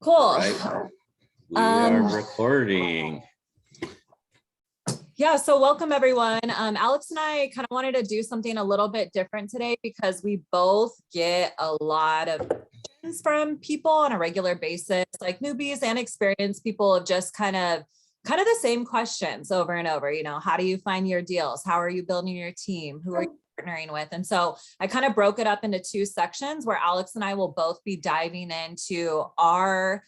Cool. Right. We are recording. Yeah, so welcome everyone. Alex and I kind of wanted to do something a little bit different today because we both get a lot of questions from people on a regular basis, like newbies and experienced people of just kind of the same questions over and over. You know, how do you find your deals? How are you building your team? Who are you partnering with? And so I kind of broke it up into two sections where Alex and I will both be diving into our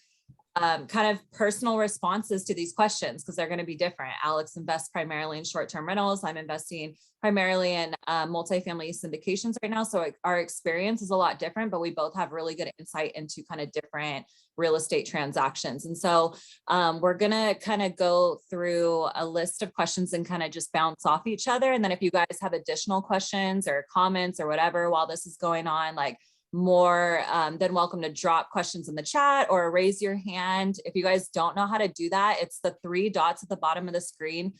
kind of personal responses to these questions because they're going to be different. Alex invests primarily in short-term rentals. I'm investing primarily in multifamily syndications right now. So our experience is a lot different, but we both have really good insight into kind of different real estate transactions. And so we're going to kind of go through a list of questions and kind of just bounce off each other. And then if you guys have additional questions or comments or whatever while this is going on, like more than welcome to drop questions in the chat or raise your hand. If you guys don't know how to do that, it's the three dots at the bottom of the screen.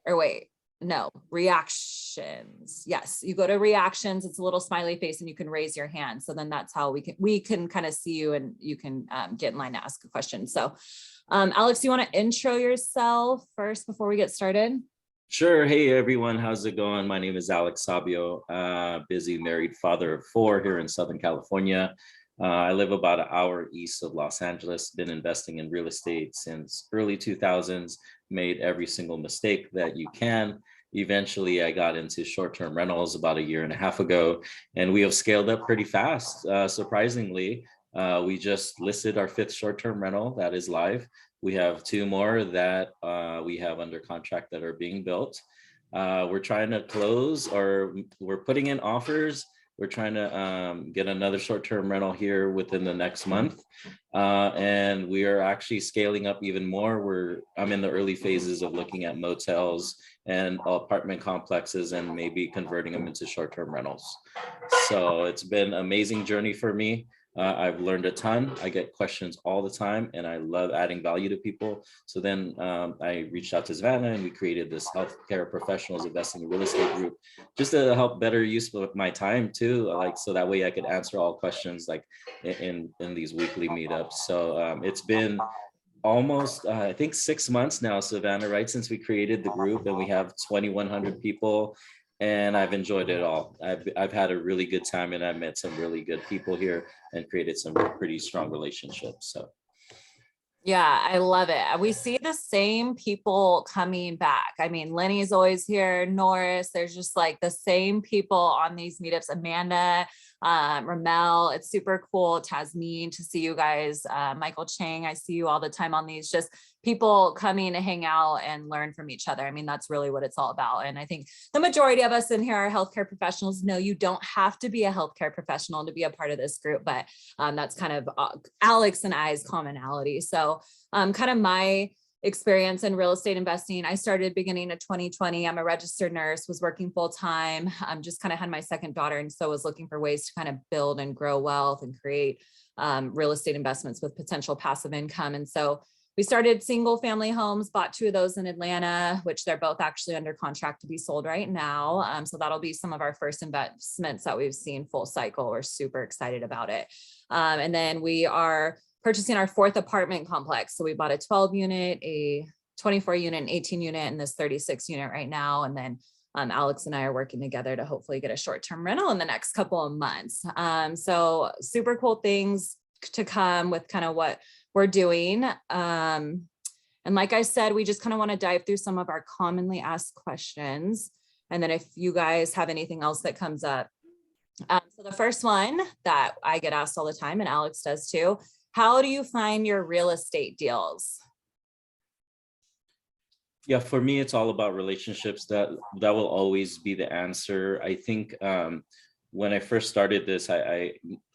Or wait, no, reactions. Yes, you go to reactions. It's a little smiley face and you can raise your hand. So then that's how we can kind of see you and you can get in line to ask a question. So Alex, you want to intro yourself first before we get started? Sure. Hey, everyone. How's it going? My name is Alex Sabio, busy married father of 4 here in Southern California. I live about an hour east of Los Angeles, been investing in real estate since early 2000s, made every single mistake that you can. Eventually, I got into short-term rentals about 1.5 years ago, and we have scaled up pretty fast. Surprisingly, we just listed our 5th short-term rental that is live. We have 2 more that we have under contract that are being built. We're trying to close, or we're putting in offers. We're trying to get another short-term rental here within the next month. And we are actually scaling up even more. I'm in the early phases of looking at motels and apartment complexes and maybe converting them into short-term rentals. So it's been an amazing journey for me. I've learned a ton. I get questions all the time and I love adding value to people. So then I reached out to Savannah and we created this healthcare professionals investing in real estate group just to help better use of my time too. Like, so that way I could answer all questions like in these weekly meetups. So it's been almost, I think 6 months now, Savannah, right? Since we created the group and we have 2,100 people. And I've enjoyed it all. I've had a really good time and I've met some really good people here and created some pretty strong relationships. So. Yeah, I love it. We see the same people coming back. I mean, Lenny's always here, Norris, there's just like the same people on these meetups, Amanda, Ramel, it's super cool. Tasmin, to see you guys, Michael Chang, I see you all the time on these, just people coming to hang out and learn from each other. I mean, that's really what it's all about. And I think the majority of us in here are healthcare professionals. No, you don't have to be a healthcare professional to be a part of this group, but that's kind of Alex and I's commonality. So kind of my experience in real estate investing, I started beginning of 2020. I'm a registered nurse, was working full time. Just kind of had my second daughter. And so was looking for ways to kind of build and grow wealth and create real estate investments with potential passive income. And so we started single family homes, bought 2 of those in Atlanta, which they're both actually under contract to be sold right now. So that'll be some of our first investments that we've seen full cycle. We're super excited about it. And then we are purchasing our 4th apartment complex. So we bought a 12 unit, a 24 unit, an 18 unit, and this 36 unit right now. And then Alex and I are working together to hopefully get a short-term rental in the next couple of months. So super cool things to come with kind of what we're doing. And like I said, we just kind of want to dive through some of our commonly asked questions. And then if you guys have anything else that comes up. So the first one that I get asked all the time, and Alex does too, how do you find your real estate deals? Yeah, for me, it's all about relationships. That will always be the answer. I think when I first started this,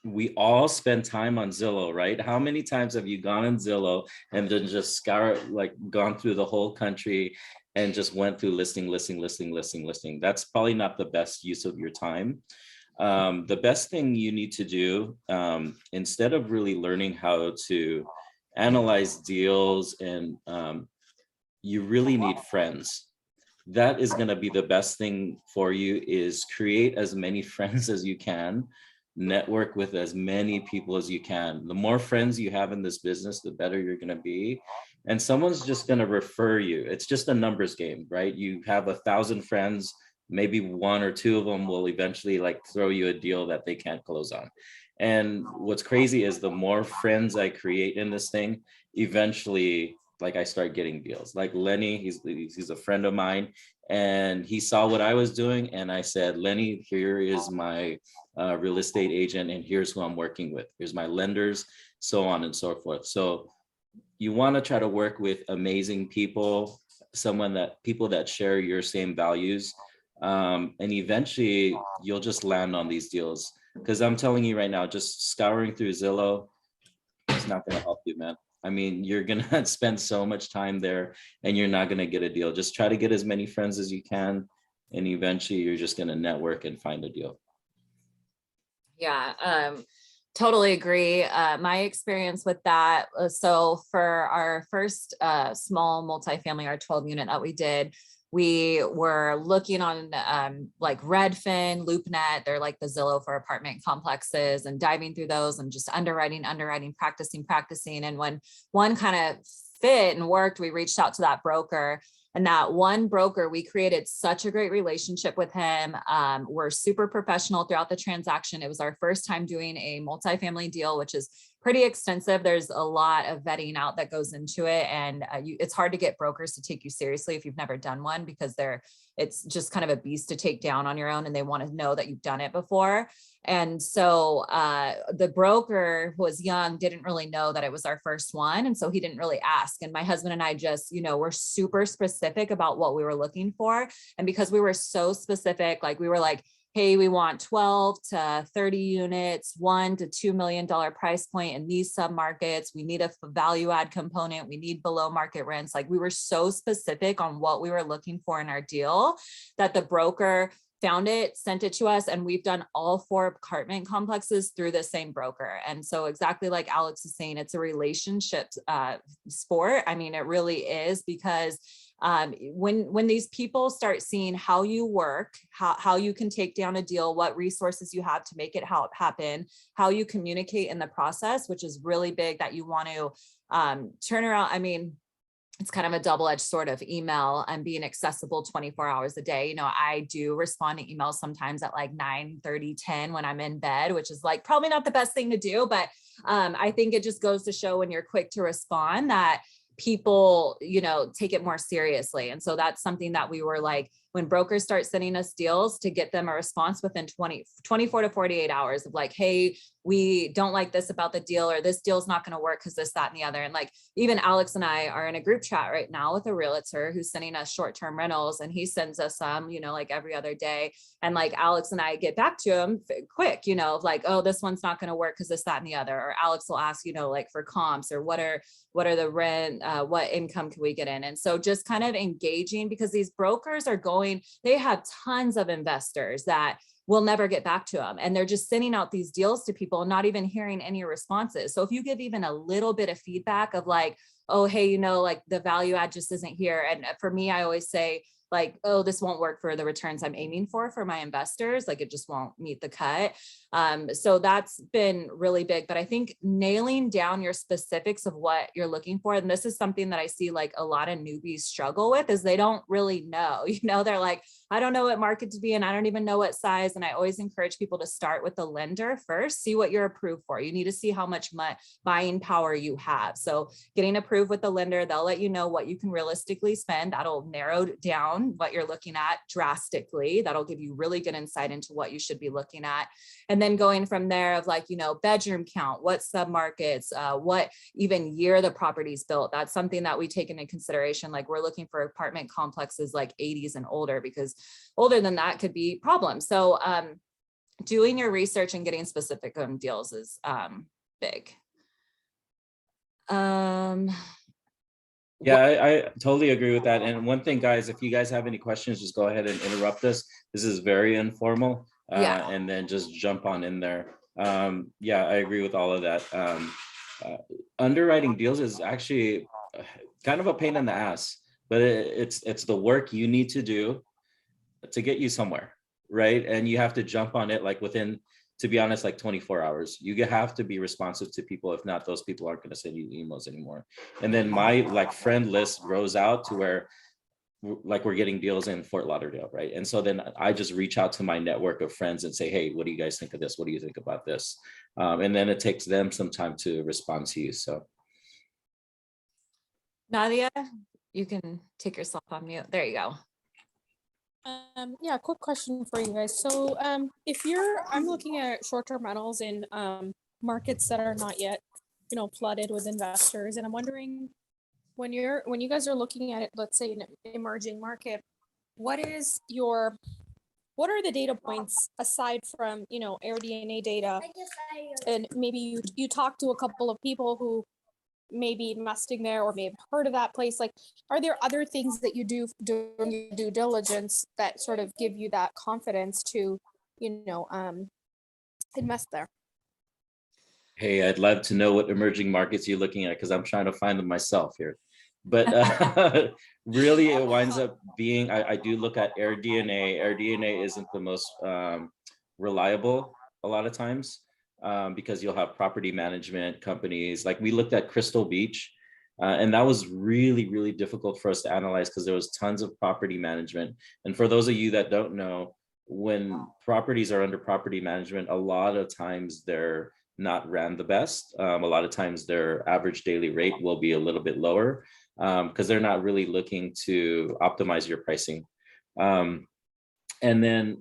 we all spend time on Zillow, right? How many times have you gone on Zillow and then just gone through the whole country and just went through listing? That's probably not the best use of your time. The best thing you need to do, instead of really learning how to analyze deals, and you really need friends. That is going to be the best thing for you, is create as many friends as you can network with as many people as you can. The more friends you have in this business, the better you're going to be. And someone's just going to refer you. It's just a numbers game, right? You have 1,000 friends, maybe one or two of them will eventually like throw you a deal that they can't close on. And what's crazy is the more friends I create in this thing, eventually like I start getting deals. Like Lenny, he's a friend of mine, and he saw what I was doing, and I said, Lenny, here is my real estate agent, and here's who I'm working with. Here's my lenders, so on and so forth. So you want to try to work with amazing people, people that share your same values, and eventually you'll just land on these deals. Because I'm telling you right now, just scouring through Zillow, it's not going to help you, man. I mean, you're going to spend so much time there and you're not going to get a deal. Just try to get as many friends as you can. And eventually you're just going to network and find a deal. Yeah, totally agree. My experience with that. So for our first small multifamily, our 12 unit that we did, we were looking on like Redfin, LoopNet, they're like the Zillow for apartment complexes, and diving through those and just underwriting, practicing. And when one kind of fit and worked, we reached out to that broker. And that one broker, we created such a great relationship with him. We're super professional throughout the transaction. It was our first time doing a multifamily deal, which is pretty extensive. There's a lot of vetting out that goes into it. And it's hard to get brokers to take you seriously if you've never done one, because it's just kind of a beast to take down on your own, and they want to know that you've done it before. And so the broker, who was young, didn't really know that it was our first one. And so he didn't really ask. And my husband and I just, were super specific about what we were looking for. And because we were so specific, like we were like, hey, we want 12 to 30 units, $1 to $2 million price point in these submarkets. We need a value add component. We need below market rents. Like we were so specific on what we were looking for in our deal that the broker found it, sent it to us, and we've done all 4 apartment complexes through the same broker. And so exactly like Alex is saying, it's a relationship sport. I mean, it really is, because when these people start seeing how you work, how you can take down a deal, what resources you have to make it happen, how you communicate in the process, which is really big, that you want to turn around. I mean, it's kind of a double-edged sword of email and being accessible 24 hours a day. I do respond to emails sometimes at like 9:30, 10 when I'm in bed, which is like probably not the best thing to do, but I think it just goes to show when you're quick to respond that people, take it more seriously. And so that's something that we were like, when brokers start sending us deals, to get them a response within 24 to 48 hours of like, hey, we don't like this about the deal, or this deal's not going to work because this, that, and the other. And like, even Alex and I are in a group chat right now with a realtor who's sending us short-term rentals, and he sends us some, like every other day. And like Alex and I get back to him quick, like, oh, this one's not going to work because this, that, and the other. Or Alex will ask, like for comps, or what are the rent, what income can we get in? And so just kind of engaging, because these brokers are they have tons of investors that will never get back to them. And they're just sending out these deals to people and not even hearing any responses. So if you give even a little bit of feedback of like, oh, hey, like the value add just isn't here. And for me, I always say like, oh, this won't work for the returns I'm aiming for my investors. Like it just won't meet the cut. So that's been really big, but I think nailing down your specifics of what you're looking for. And this is something that I see like a lot of newbies struggle with, is they don't really know, they're like, I don't know what market to be in. I don't even know what size. And I always encourage people to start with the lender first, see what you're approved for. You need to see how much buying power you have. So getting approved with the lender, they'll let you know what you can realistically spend. That'll narrow down what you're looking at drastically. That'll give you really good insight into what you should be looking at. And then going from there of like, bedroom count, what submarkets, what even year the property's built. That's something that we take into consideration. Like we're looking for apartment complexes like 80s and older, because older than that could be problems. So doing your research and getting specific on deals is big. Yeah, I totally agree with that. And one thing, guys, if you guys have any questions, just go ahead and interrupt us. This is very informal. And then just jump on in there. Yeah, I agree with all of that. Underwriting deals is actually kind of a pain in the ass, but it's the work you need to do to get you somewhere, right? And you have to jump on it like within to be honest, like 24 hours. You have to be responsive to people. If not, those people aren't going to send you emails anymore. And then my like friend list grows out to where like we're getting deals in Fort Lauderdale, right? And so then I just reach out to my network of friends and say, hey, what do you guys think of this? What do you think about this? And then it takes them some time to respond to you. So Nadia, you can take yourself on mute. There you go. Yeah, quick question for you guys. So if I'm looking at short-term rentals in markets that are not yet, flooded with investors, and I'm wondering when you guys are looking at it, let's say an emerging market, what are the data points aside from, AirDNA data? And maybe you talk to a couple of people who may be investing there or may have heard of that place. Like, are there other things that you do during your due diligence that sort of give you that confidence to, invest there? hey, I'd love to know what emerging markets you're looking at because I'm trying to find them myself here. But really, it winds up being, I do look at AirDNA. AirDNA isn't the most reliable a lot of times because you'll have property management companies. Like we looked at Crystal Beach, and that was really, really difficult for us to analyze because there was tons of property management. And for those of you that don't know, when properties are under property management, a lot of times they're not ran the best. A lot of times their average daily rate will be a little bit lower because they're not really looking to optimize your pricing. And then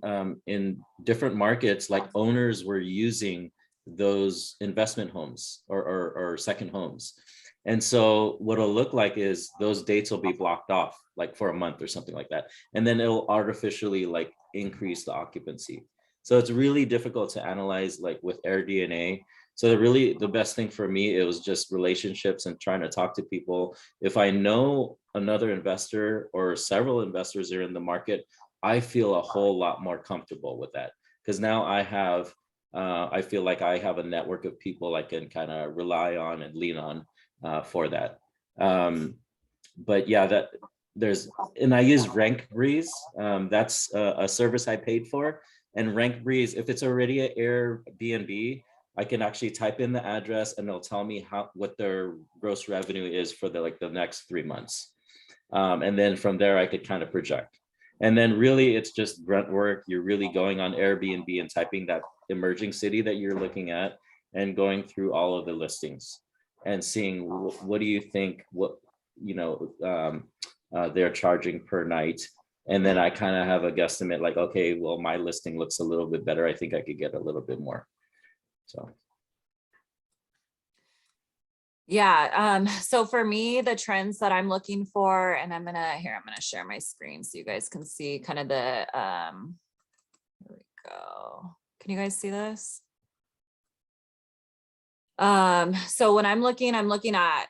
in different markets, like owners were using those investment homes or second homes. And so what it'll look like is those dates will be blocked off like for a month or something like that. And then it'll artificially like increase the occupancy. So it's really difficult to analyze like with AirDNA. So really the best thing for me, it was just relationships and trying to talk to people. If I know another investor or several investors are in the market, I feel a whole lot more comfortable with that because now I feel like I have a network of people I can kind of rely on and lean on for that. But yeah, and I use Rank Breeze. That's a service I paid for. And Rank Breeze, if it's already an Airbnb, I can actually type in the address and it'll tell me what their gross revenue is for the next 3 months. And then from there, I could kind of project. And then really it's just grunt work. You're really going on Airbnb and typing that emerging city that you're looking at and going through all of the listings and seeing what do you think, they're charging per night. And then I kind of have a guesstimate like, okay, well, my listing looks a little bit better. I think I could get a little bit more. So. Yeah. So for me, the trends that I'm looking for, and I'm gonna share my screen so you guys can see kind of the, here we go. Can you guys see this? So when I'm looking at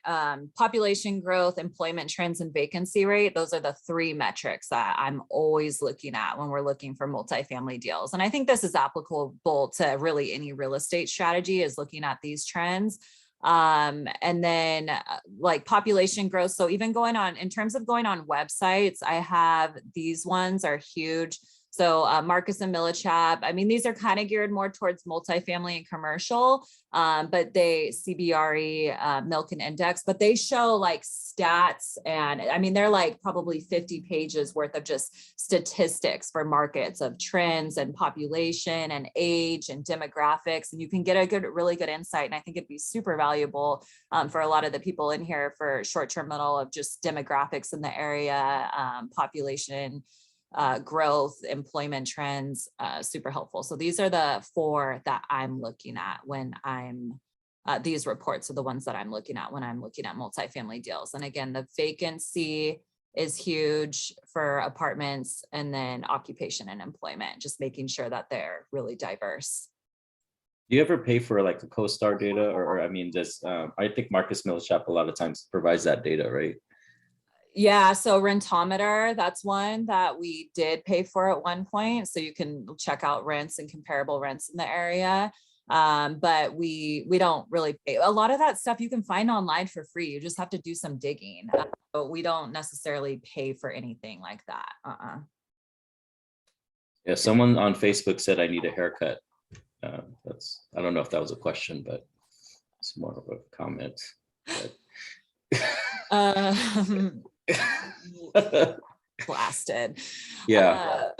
population growth, employment trends, and vacancy rate. Those are the 3 metrics that I'm always looking at when we're looking for multifamily deals. And I think this is applicable to really any real estate strategy, is looking at these trends. And then like population growth. So even in terms of going on websites, I have these ones are huge. So Marcus and Millichap, I mean, these are kind of geared more towards multifamily and commercial, but they CBRE, Milk and Index, but they show like stats. And I mean, they're like probably 50 pages worth of just statistics for markets of trends and population and age and demographics. And you can get a really good insight. And I think it'd be super valuable for a lot of the people in here for short-term rental of just demographics in the area, population, growth, employment trends, super helpful. So these are the 4 that I'm looking at when I'm, these reports are the ones that I'm looking at when I'm looking at multifamily deals. And again, the vacancy is huge for apartments, and then occupation and employment, just making sure that they're really diverse. Do you ever pay for like a CoStar data or I mean, I think Marcus Millichap a lot of times provides that data, right? Yeah, so Rentometer, that's one that we did pay for at one point. So you can check out rents and comparable rents in the area. But we don't really pay. A lot of that stuff you can find online for free. You just have to do some digging. But we don't necessarily pay for anything like that. Yeah, someone on Facebook said I need a haircut. I don't know if that was a question, but it's more of a comment. Um, blasted. Yeah.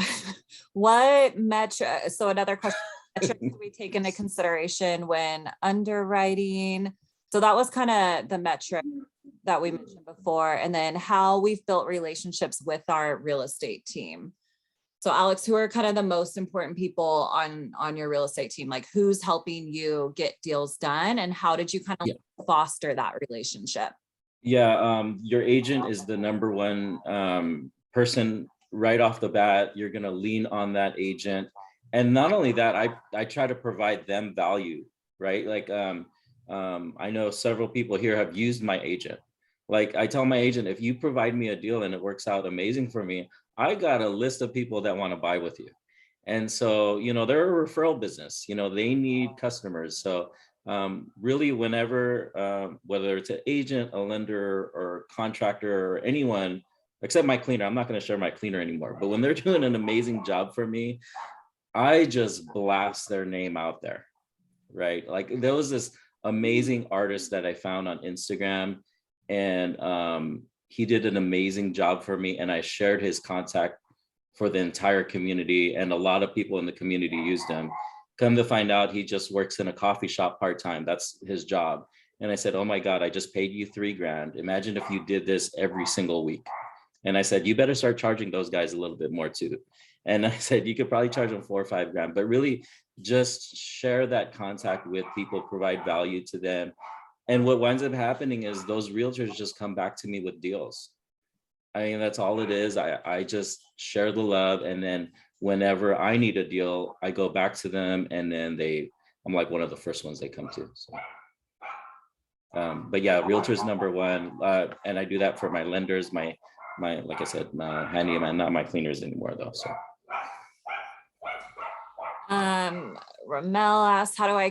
What metric? So another question: metrics do we take into consideration when underwriting? So that was kind of the metric that we mentioned before, and then how we've built relationships with our real estate team. So Alex, who are kind of the most important people on your real estate team? Like who's helping you get deals done, and how did you kind of foster that relationship? Yeah, your agent is the number one person right off the bat. You're gonna lean on that agent. And not only that, I try to provide them value, right? Like I know several people here have used my agent. Like I tell my agent, if you provide me a deal and it works out amazing for me, I got a list of people that want to buy with you. And so, they're a referral business, they need customers. So really whenever, whether it's an agent, a lender or contractor or anyone, except my cleaner, I'm not going to share my cleaner anymore, but when they're doing an amazing job for me, I just blast their name out there, right? Like there was this amazing artist that I found on Instagram, and he did an amazing job for me, and I shared his contact for the entire community, and a lot of people in the community used him. Come to find out, he just works in a coffee shop part-time. That's his job. And I said, oh my God, I just paid you $3,000. Imagine if you did this every single week. And I said, you better start charging those guys a little bit more too. And I said, you could probably charge them $4 or $5,000, but really just share that contact with people, provide value to them. And what winds up happening is those realtors just come back to me with deals. I mean, that's all it is. I just share the love. And then whenever I need a deal, I go back to them, and then I'm like one of the first ones they come to. So, but yeah, realtors number one. And I do that for my lenders, my, like I said, my handyman, not my cleaners anymore though. So. Ramel asked, how do I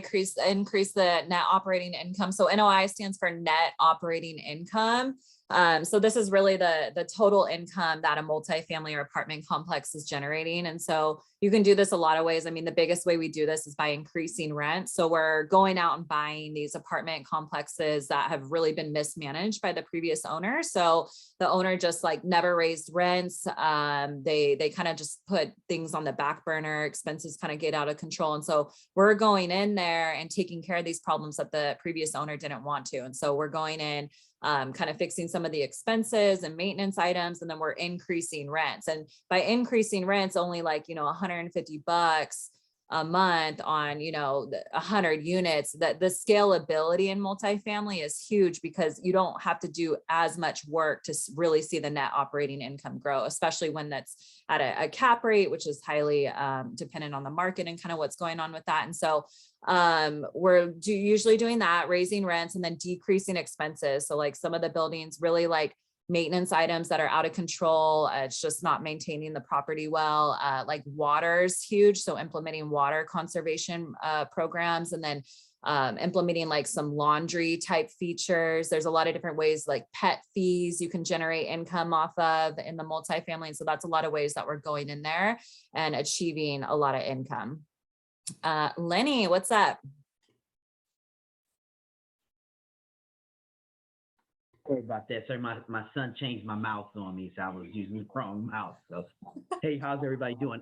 increase the net operating income? So NOI stands for net operating income. So this is really the total income that a multifamily or apartment complex is generating. And so you can do this a lot of ways. I mean, the biggest way we do this is by increasing rent. So we're going out and buying these apartment complexes that have really been mismanaged by the previous owner. So the owner just like never raised rents. They kind of just put things on the back burner, expenses kind of get out of control. And so we're going in there and taking care of these problems that the previous owner didn't want to. And so we're going in, kind of fixing some of the expenses and maintenance items, and then we're increasing rents. And by increasing rents, only like, $150 a month on, 100 units, that the scalability in multifamily is huge, because you don't have to do as much work to really see the net operating income grow, especially when that's at a cap rate, which is highly dependent on the market and kind of what's going on with that. And so we're usually doing that, raising rents and then decreasing expenses. So like some of the buildings really like maintenance items that are out of control. It's just not maintaining the property well. Like water's huge. So implementing water conservation programs, and then implementing like some laundry type features. There's a lot of different ways, like pet fees you can generate income off of in the multifamily. And so that's a lot of ways that we're going in there and achieving a lot of income. Lenny, what's up? Sorry about that. Sorry, my son changed my mouse on me, so I was using the wrong mouse. So, hey, how's everybody doing?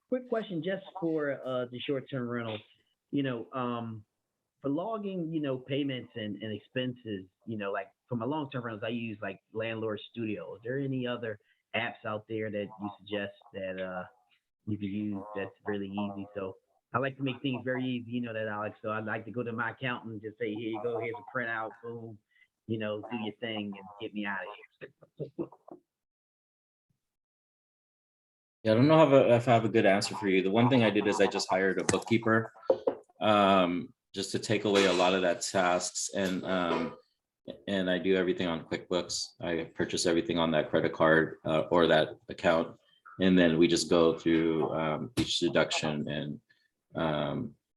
Quick question just for the short-term rentals. For logging, payments and expenses, like for my long-term rentals, I use like Landlord Studio. Is there any other apps out there that you suggest that you can use that's really easy? So I like to make things very easy, that, Alex. So I'd like to go to my accountant and just say, here you go, here's a printout, boom, do your thing and get me out of here. Yeah, I don't know if I have a good answer for you. The one thing I did is I just hired a bookkeeper, just to take away a lot of that tasks, and I do everything on QuickBooks. I purchase everything on that credit card or that account, and then we just go through each deduction and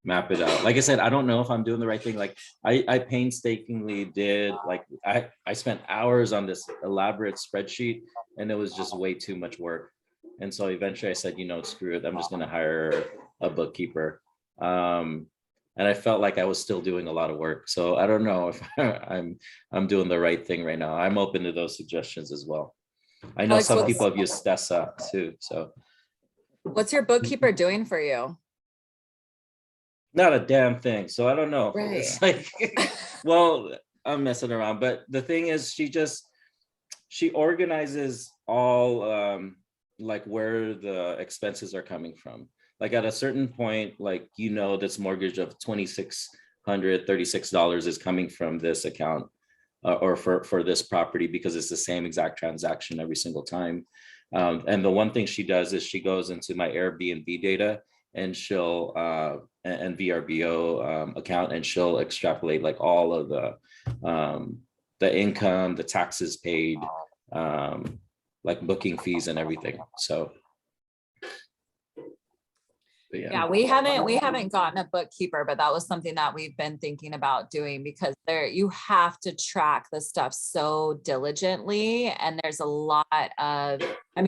map it out. Like I said, I don't know if I'm doing the right thing. Like I painstakingly did, like I spent hours on this elaborate spreadsheet, and it was just way too much work. And so eventually I said, screw it. I'm just going to hire a bookkeeper. And I felt like I was still doing a lot of work. So I don't know if I'm doing the right thing right now. I'm open to those suggestions as well. I know Alex, some people have used Stessa too. So what's your bookkeeper doing for you? not a damn thing. So I don't know. Right. It's like, well, I'm messing around. But the thing is, she organizes all like where the expenses are coming from. Like at a certain point, like, this mortgage of $2,636 is coming from this account or for this property, because it's the same exact transaction every single time. And the one thing she does is she goes into my Airbnb data, and she'll and VRBO account, and she'll extrapolate like all of the income, the taxes paid, like booking fees and everything. So yeah, we haven't gotten a bookkeeper, but that was something that we've been thinking about doing, because you have to track the stuff so diligently, and there's a lot of,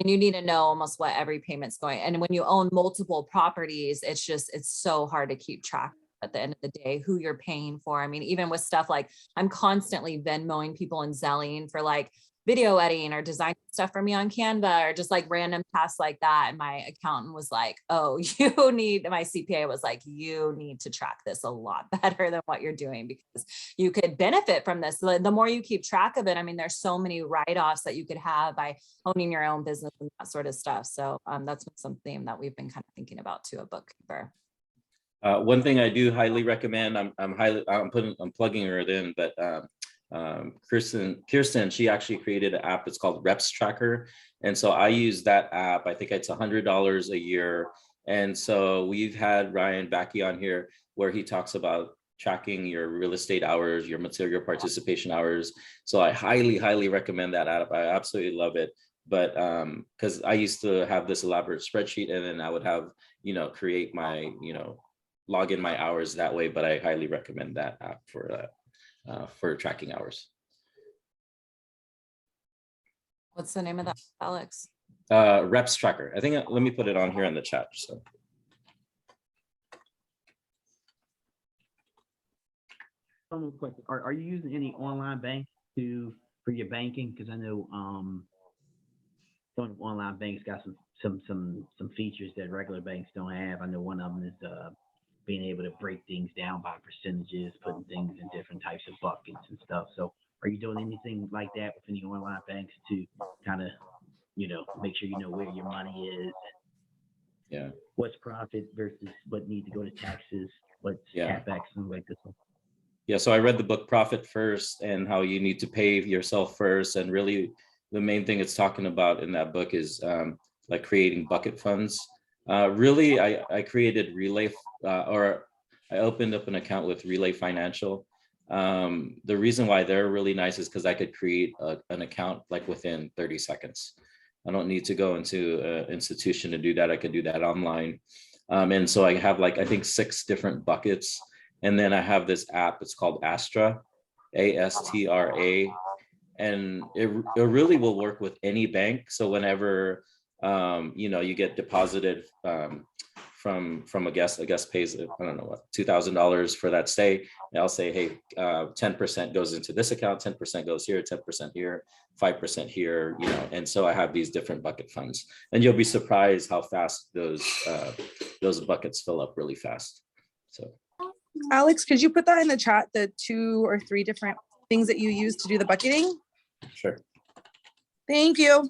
you need to know almost what every payment's going. And when you own multiple properties, it's so hard to keep track at the end of the day who you're paying for. Even with stuff like, I'm constantly Venmoing people and Zelling for like video editing or design stuff for me on Canva, or just like random tasks like that. And my accountant was like, oh, my CPA was like, you need to track this a lot better than what you're doing, because you could benefit from this. The more you keep track of it, there's so many write-offs that you could have by owning your own business and that sort of stuff. So that's something that we've been kind of thinking about too, a bookkeeper. One thing I do highly recommend, I'm plugging her in, but Kirsten, she actually created an app. It's called Reps Tracker. And so I use that app. I think it's $100 a year. And so we've had Ryan Backey on here where he talks about tracking your real estate hours, your material participation hours. So I highly, highly recommend that app. I absolutely love it. But because I used to have this elaborate spreadsheet, and then I would have, create my, log in my hours that way. But I highly recommend that app for tracking hours. What's the name of that, Alex? Reps Tracker. I think, let me put it on here in the chat. So. One question: Are you using any online banks for your banking? Because I know some online banks got some features that regular banks don't have. I know one of them is being able to break things down by percentages, putting things in different types of buckets and stuff. So are you doing anything like that with any online banks to kind of, make sure you know where your money is? Yeah. What's profit versus what needs to go to taxes, what's CapEx and like this one? Yeah, so I read the book Profit First, and how you need to pay yourself first. And really the main thing it's talking about in that book is like creating bucket funds. Really, I created Relay, or I opened up an account with Relay Financial. The reason why they're really nice is because I could create an account like within 30 seconds. I don't need to go into an institution to do that. I can do that online. And so I have I think 6 different buckets. And then I have this app, it's called Astra, ASTRA. And it really will work with any bank. So whenever you get deposited from a guest pays, I don't know what, $2,000 for that stay. And I'll say, hey, 10% goes into this account, 10% goes here, 10% here, 5% here, and so I have these different bucket funds, and you'll be surprised how fast those buckets fill up really fast. So Alex, could you put that in the chat, the 2 or 3 different things that you use to do the bucketing? Sure. Thank you.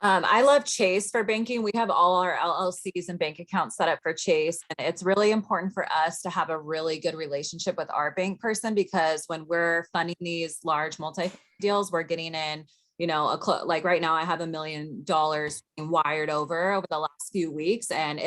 I love Chase for banking. We have all our LLCs and bank accounts set up for Chase. And it's really important for us to have a really good relationship with our bank person, because when we're funding these large multi deals, we're getting in, like right now I have $1 million wired over the last few weeks, and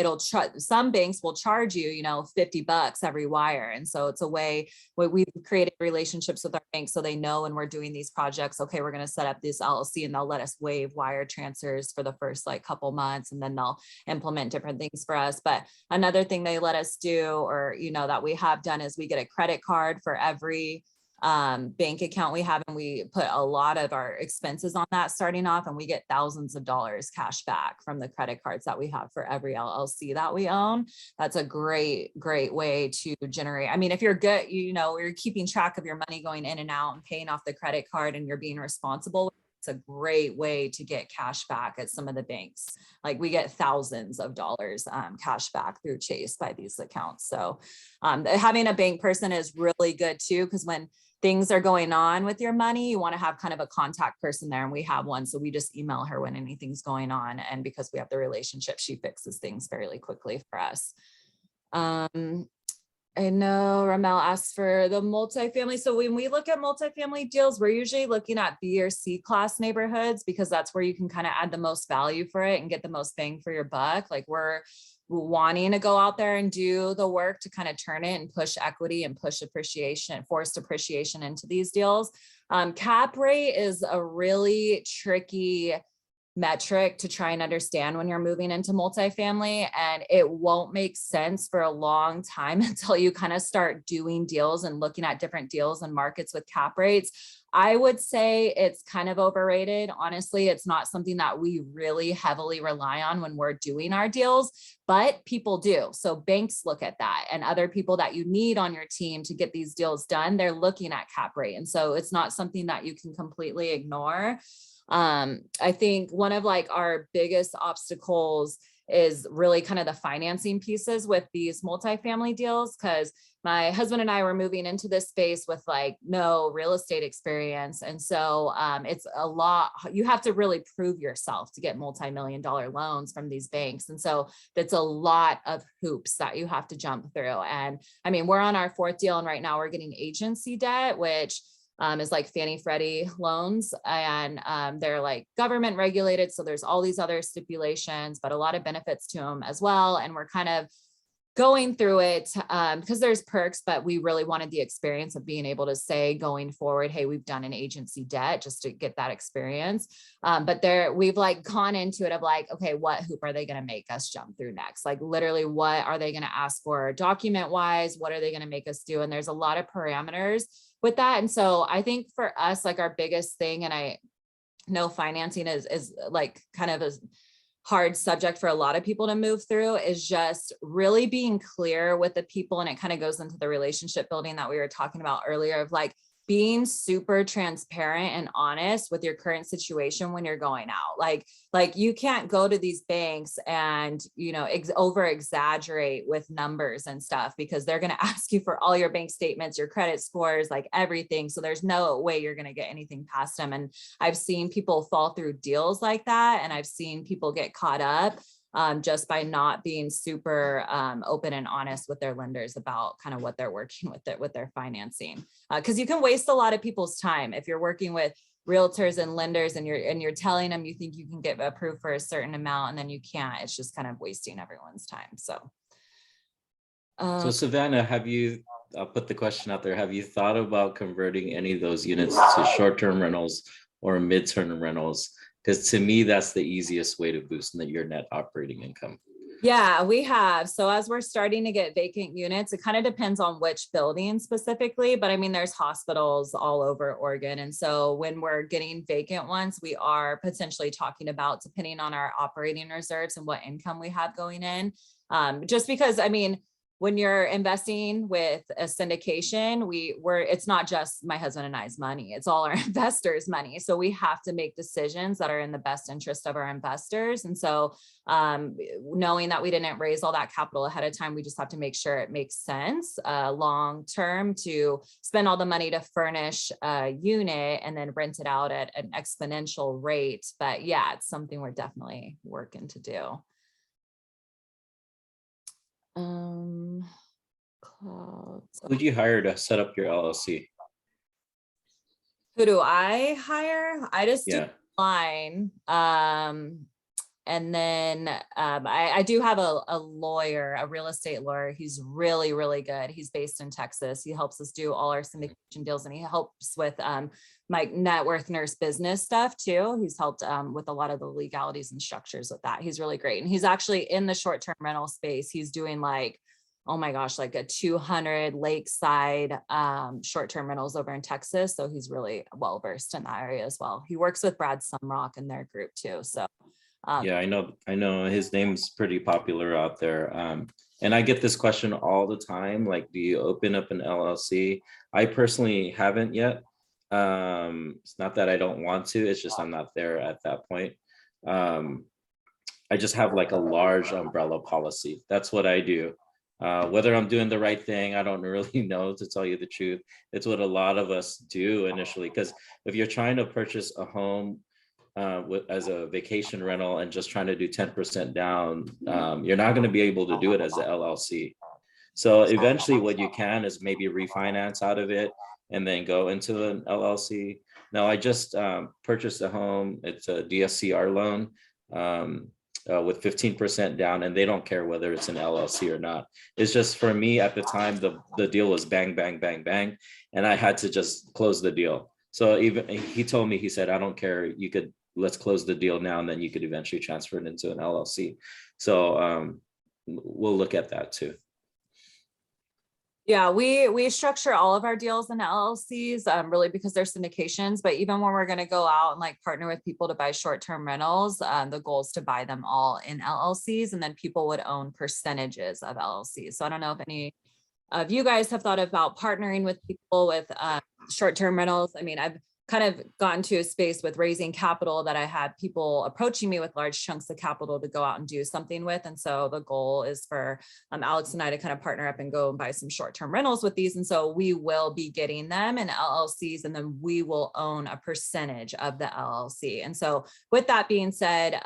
some banks will charge you, $50 every wire. And so it's a way where we've created relationships with our banks, so they know when we're doing these projects, okay, we're going to set up this LLC, and they'll let us waive wire transfers for the first couple months, and then they'll implement different things for us. But another thing they let us do, or that we have done, is we get a credit card for every bank account we have, and we put a lot of our expenses on that starting off, and we get thousands of dollars cash back from the credit cards that we have for every LLC that we own. That's a great way to generate. I mean, if you're good, you're keeping track of your money going in and out and paying off the credit card, and you're being responsible, it's a great way to get cash back at some of the banks. Like we get thousands of dollars cash back through Chase by these accounts. So having a bank person is really good too, because when things are going on with your money, you want to have kind of a contact person there, and we have one. So we just email her when anything's going on, and because we have the relationship, she fixes things fairly quickly for us. I know Ramel asked for the multifamily. So when we look at multifamily deals, we're usually looking at B or C class neighborhoods, because that's where you can kind of add the most value for it and get the most bang for your buck. Like we're wanting to go out there and do the work to kind of turn it and push equity and push appreciation, forced appreciation into these deals. Cap rate is a really tricky metric to try and understand when you're moving into multifamily, and it won't make sense for a long time until you kind of start doing deals and looking at different deals and markets with cap rates. I would say it's kind of overrated. Honestly, it's not something that we really heavily rely on when we're doing our deals, but people do. So banks look at that, and other people that you need on your team to get these deals done, they're looking at cap rate. And so it's not something that you can completely ignore. I think one of like our biggest obstacles is really kind of the financing pieces with these multifamily deals, because my husband and I were moving into this space with like no real estate experience. And so it's a lot, you have to really prove yourself to get multi-million-dollar loans from these banks. And so that's a lot of hoops that you have to jump through. And I mean, we're on our 4th deal, and right now we're getting agency debt, which is like Fannie Freddie loans, and they're like government regulated. So there's all these other stipulations, but a lot of benefits to them as well. And we're kind of going through it because there's perks, but we really wanted the experience of being able to say going forward, hey, we've done an agency debt just to get that experience. But we've like gone into it of like, okay, what hoop are they going to make us jump through next? Like literally, what are they going to ask for document wise? What are they going to make us do? And there's a lot of parameters with that. And so I think for us, like our biggest thing, and I know financing is like kind of a hard subject for a lot of people to move through, is just really being clear with the people. And it kind of goes into the relationship building that we were talking about earlier, of like being super transparent and honest with your current situation when you're going out. Like you can't go to these banks and, over exaggerate with numbers and stuff, because they're going to ask you for all your bank statements, your credit scores, like everything. So there's no way you're going to get anything past them. And I've seen people fall through deals like that. And I've seen people get caught up just by not being super open and honest with their lenders about kind of what they're working with their financing. Because you can waste a lot of people's time if you're working with realtors and lenders and you're telling them you think you can get approved for a certain amount, and then you can't. It's just kind of wasting everyone's time. So Savannah, I'll put the question out there. Have you thought about converting any of those units to short-term rentals or mid-term rentals? Because to me, that's the easiest way to boost your net operating income. Yeah, we have. So as we're starting to get vacant units, it kind of depends on which building specifically, but I mean, there's hospitals all over Oregon. And so when we're getting vacant ones, we are potentially talking about, depending on our operating reserves and what income we have going in, just because, I mean, when you're investing with a syndication, it's not just my husband and I's money, it's all our investors' money. So we have to make decisions that are in the best interest of our investors. And so knowing that we didn't raise all that capital ahead of time, we just have to make sure it makes sense long-term to spend all the money to furnish a unit and then rent it out at an exponential rate. But yeah, it's something we're definitely working to do. Who'd you hire to set up your LLC? Who do I hire? I just do online. And then I do have a lawyer, a real estate lawyer. He's really, really good. He's based in Texas. He helps us do all our syndication deals, and he helps with my net worth nurse business stuff too. He's helped with a lot of the legalities and structures with that. He's really great. And he's actually in the short-term rental space. He's doing like oh my gosh, like a 200 lakeside short-term rentals over in Texas. So he's really well versed in that area as well. He works with Brad Sumrock in their group too. So Yeah, I know his name's pretty popular out there. And I get this question all the time, like, do you open up an LLC? I personally haven't yet. It's not that I don't want to, it's just I'm not there at that point. I just have like a large umbrella policy. That's what I do. Whether I'm doing the right thing, I don't really know, to tell you the truth. It's what a lot of us do initially, because if you're trying to purchase a home as a vacation rental and just trying to do 10% down, you're not going to be able to do it as a LLC. So eventually what you can is maybe refinance out of it and then go into an LLC. Now I just purchased a home. It's a DSCR loan with 15% down, and they don't care whether it's an LLC or not. It's just, for me at the time, the deal was bang, bang, bang, bang. And I had to just close the deal. So even he told me, he said, I don't care, you could, let's close the deal now, and then you could eventually transfer it into an LLC. So we'll look at that too. Yeah, we structure all of our deals in LLCs, really because they're syndications. But even when we're going to go out and like partner with people to buy short-term rentals, the goal is to buy them all in LLCs, and then people would own percentages of LLCs. So I don't know if any of you guys have thought about partnering with people with short-term rentals. I mean, I've kind of gotten to a space with raising capital that I had people approaching me with large chunks of capital to go out and do something with. And so the goal is for Alex and I to kind of partner up and go and buy some short-term rentals with these. And so we will be getting them in LLCs, and then we will own a percentage of the LLC. And so with that being said,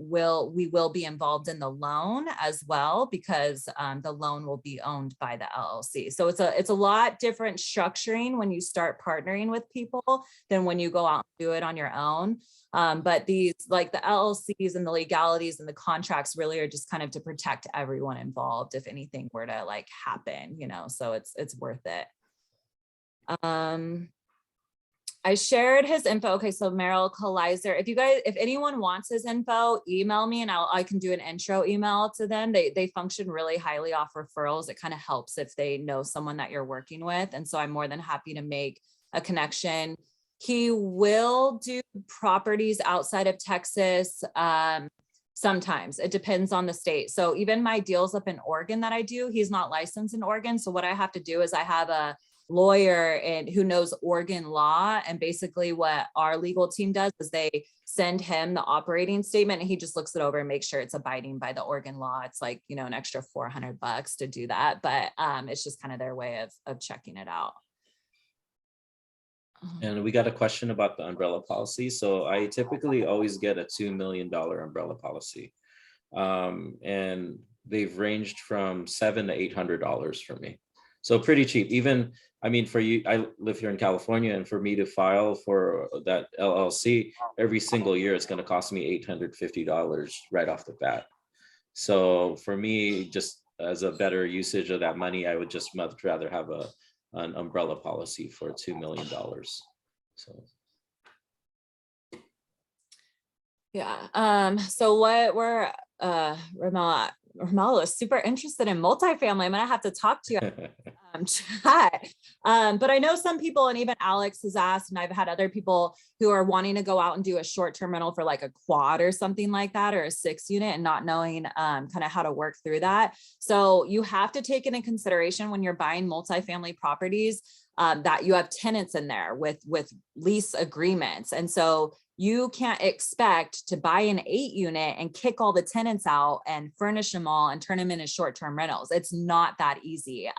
we will be involved in the loan as well, because the loan will be owned by the LLC. So it's a lot different structuring when you start partnering with people than when you go out and do it on your own. But these, like the LLCs and the legalities and the contracts, really are just kind of to protect everyone involved if anything were to like happen, you know, so it's worth it. I shared his info. Okay, so Merrill Kalizer, if anyone wants his info, email me and I can do an intro email to them. They function really highly off referrals. It kind of helps if they know someone that you're working with. And so I'm more than happy to make a connection. He will do properties outside of Texas. Sometimes it depends on the state. So even my deals up in Oregon that I do, he's not licensed in Oregon. So what I have to do is I have a lawyer who knows Oregon law. And basically what our legal team does is they send him the operating statement and he just looks it over and makes sure it's abiding by the Oregon law. It's like, you know, an extra $400 to do that. But it's just kind of their way of checking it out. And we got a question about the umbrella policy. So I typically always get a $2 million umbrella policy. And they've ranged from $700 to $800 for me. So pretty cheap. Even, I mean, for you, I live here in California, and for me to file for that LLC every single year, it's going to cost me $850 right off the bat. So for me, just as a better usage of that money, I would just much rather have an umbrella policy for $2 million. So. Yeah. So what we're Ramala is super interested in multifamily. I'm gonna have to talk to you chat. But I know some people, and even Alex has asked, and I've had other people who are wanting to go out and do a short-term rental for like a quad or something like that, or a 6 unit, and not knowing kind of how to work through that. So you have to take into consideration when you're buying multifamily properties that you have tenants in there with lease agreements. And so you can't expect to buy an 8 unit and kick all the tenants out and furnish them all and turn them into short-term rentals. It's not that easy.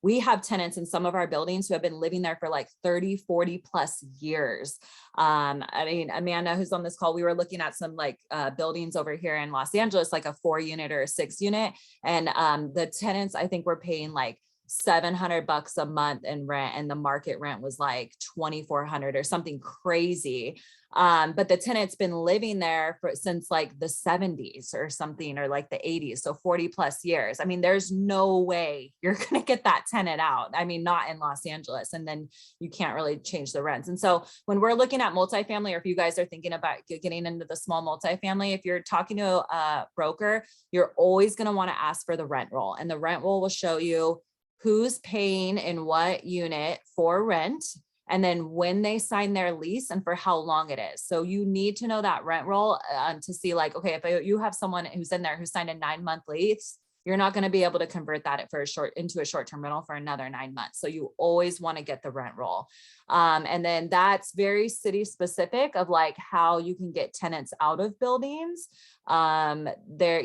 We have tenants in some of our buildings who have been living there for like 30, 40 plus years. I mean, Amanda, who's on this call, we were looking at some like buildings over here in Los Angeles, like a 4 unit or a 6 unit. And the tenants, I think, were paying like $700 a month in rent, and the market rent was like 2,400 or something crazy. But the tenant's been living there since like the 70s or something, or like the 80s. So 40 plus years. I mean, there's no way you're going to get that tenant out. I mean, not in Los Angeles. And then you can't really change the rents. And so when we're looking at multifamily, or if you guys are thinking about getting into the small multifamily, if you're talking to a broker, you're always going to want to ask for the rent roll, and the rent roll will show you who's paying in what unit for rent, and then when they sign their lease and for how long it is. So you need to know that rent roll to see like, okay, if you have someone who's in there who signed a 9-month lease, you're not going to be able to convert that into a short-term rental for another 9 months. So you always want to get the rent roll. And then that's very city specific of like how you can get tenants out of buildings. There,